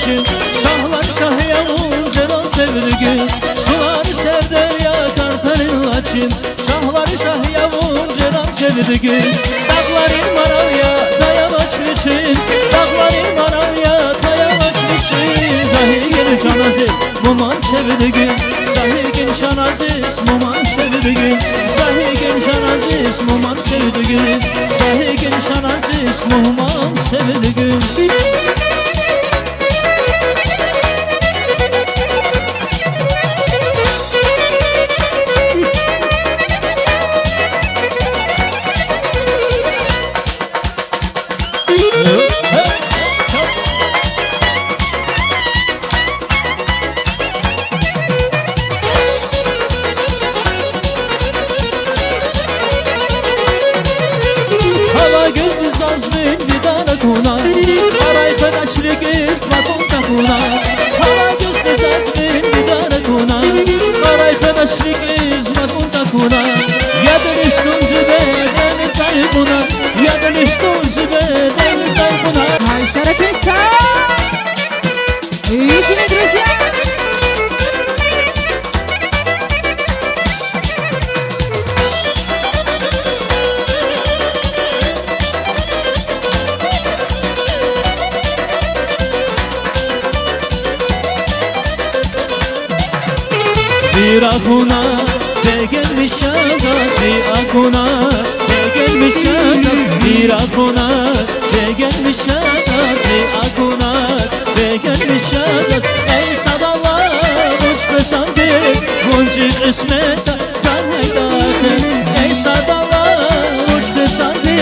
için Şahlar şah yavun celal sevdirgin Suları sev derya kartarın açın Şahlar şah yavun celal sevdirgin Dağların maraya dayamak için Dağların maraya dayamak için Zahigin şanaziz muman sevdirgin Zahigin şanaziz muman sevdirgin Zahigin şanaziz muman sevdirgin Zahigin şanaziz muman sevdirgin Zazmin vidana kuna Aray fedaşrik ismakun takuna Hala gözde zazmin vidana kuna Aray fedaşrik ismakun takuna Yadırıştun zübeden taykuna Yadırıştun zübeden taykuna Ай, Сарапеса! Видите, друзья? Bir akuna de gelmiş yazaz Bir akuna de gelmiş yazaz Bir akuna de gelmiş yazaz Bir akuna de gelmiş yazaz Ey sadallah uçtu sanki Buncuk ismet kan haydatı Ey sadallah uçtu sanki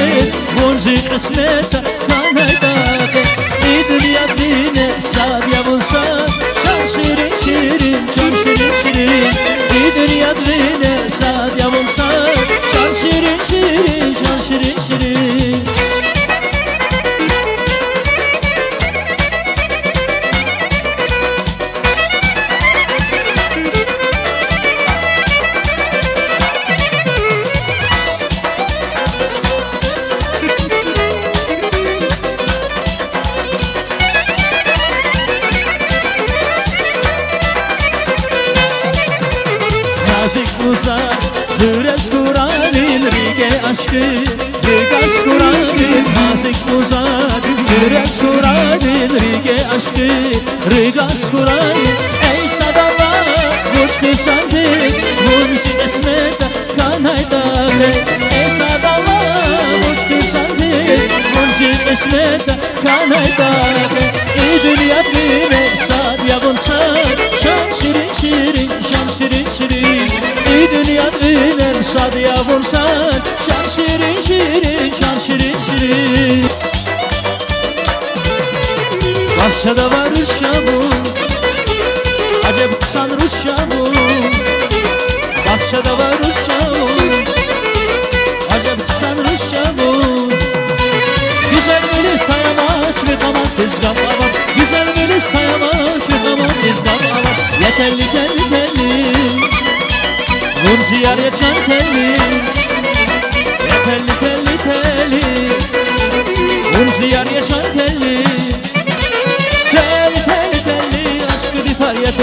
Buncuk ismet kan haydatı Bir dünya dine sadya bulsa Şan şirin şirin can şirin şirin Bir dünya dine sadya bulsa Şan şirin şirin can şirin şirin Nazik uzak Hıres Kur'an'ın Rige aşkı Rigas Kur'an'ın Nazik uzak Hıres Kur'an'ın Rige aşkı Rigas Kur'an'ın Ey sadallah Uçtu sandık Bunzi ismet kanaydadı Ey sadallah Uçtu sandık Bunzi ismet kanaydadı İyi dünya bime sadya bulsa Şan şirin şirin şan şirin şirin İyi dünya bime sadya bulsa Şan şirin şirin şan şirin şirin Bahçede var uşağım Acep kısan uşağım Bahçede var uşağım Acep kısan uşağım Güzel melis tayamaç ve kaman tezgah avam Güzel melis tayamaç ve kaman tezgah avam Yeterli telli telli Vurciyar yaşan telli Yeterli telli telli Vurciyar yaşan telli Telli telli telli Aşkı bir feryat